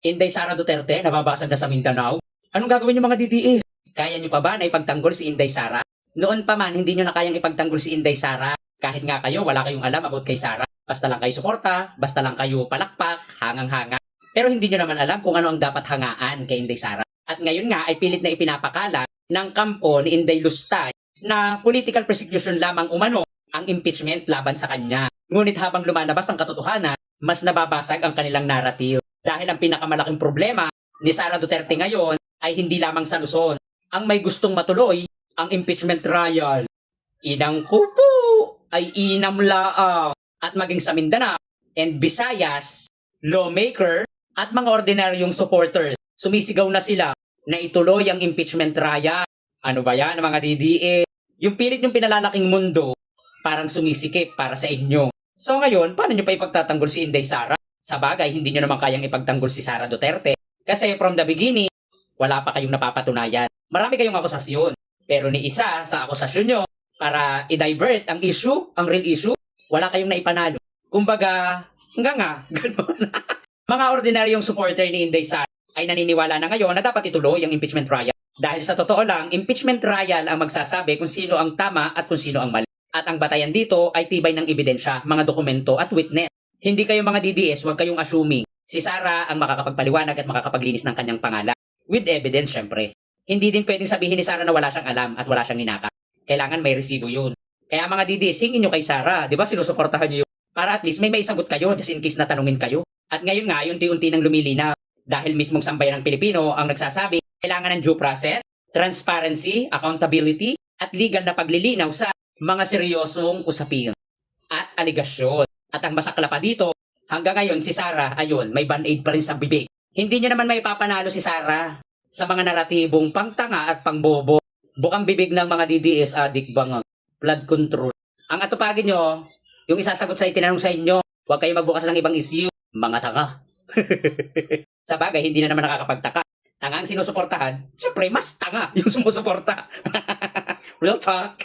Inday Sara Duterte, nababasag na sa Mindanao. Anong gagawin niyo mga DDS? Kaya niyo pa ba na ipagtanggol si Inday Sara? Noon pa man, hindi niyo na kayang ipagtanggol si Inday Sara. Kahit nga kayo, wala kayong alam about kay Sara. Basta lang kayo suporta, basta lang kayo palakpak, hangang-hanga. Pero hindi niyo naman alam kung ano ang dapat hangaan kay Inday Sara. At ngayon nga ay pilit na ipinapakala ng kampo ni Inday Lustay na political persecution lamang umano ang impeachment laban sa kanya. Ngunit habang lumalabas ang katotohanan, mas nababasag ang kanilang narrative. Dahil ang pinakamalaking problema ni Sara Duterte ngayon ay hindi lamang sa Luzon. Ang may gustong matuloy ang impeachment trial. Inang kupo ay inamlaang. At maging sa Mindanao and Visayas, lawmaker at mga ordinaryong supporters, sumisigaw na sila na ituloy ang impeachment trial. Ano ba yan mga DDE? Yung pilit yung pinalalaking mundo, parang sumisikip para sa inyo. So ngayon, paano nyo pa ipagtatanggol si Inday Sara? Sa bagay, hindi nyo naman kayang ipagtanggol si Sara Duterte. Kasi from the beginning, wala pa kayong napapatunayan. Marami kayong akusasyon. Pero ni isa sa akusasyon nyo, para i-divert ang issue, ang real issue, wala kayong naipanalo. Kumbaga, nga, gano'n. Mga ordinaryong supporter ni Inday Sara ay naniniwala na ngayon na dapat ituloy ang impeachment trial. Dahil sa totoo lang, impeachment trial ang magsasabi kung sino ang tama at kung sino ang mali. At ang batayan dito ay tibay ng ebidensya, mga dokumento at witness. Hindi kayo mga DDS, huwag kayong assuming. Si Sara ang makakapagpaliwanag at makakapaglinis ng kanyang pangalan. With evidence, syempre. Hindi din pwedeng sabihin ni Sara na wala siyang alam at wala siyang ninaka. Kailangan may resibo yun. Kaya mga DDS, hingin nyo kay Sara. Di ba sinusuportahan nyo yun? Para at least may maisagot kayo just in case na tanungin kayo. At ngayon nga, unti-unti nang lumilinaw. Dahil mismong sambayan ng Pilipino ang nagsasabi, kailangan ng due process, transparency, accountability, at legal na paglilinaw sa mga seryosong usapin at aligasyon. At ang masakla pa dito, hanggang ngayon si Sara, ayun, may band-aid pa rin sa bibig. Hindi niya naman may papanalo si Sara sa mga naratibong pangtanga at pangbobo. Bukang bibig ng mga DDS addict bang blood control. Ang atupagin nyo, yung isasagot sa itinanong sa inyo, huwag kayo magbukas ng ibang issue. Mga tanga. Sa bagay, hindi na naman nakakapagtaka. Tanga ang sinusuportahan, syempre mas tanga yung sumusuporta. Real talk.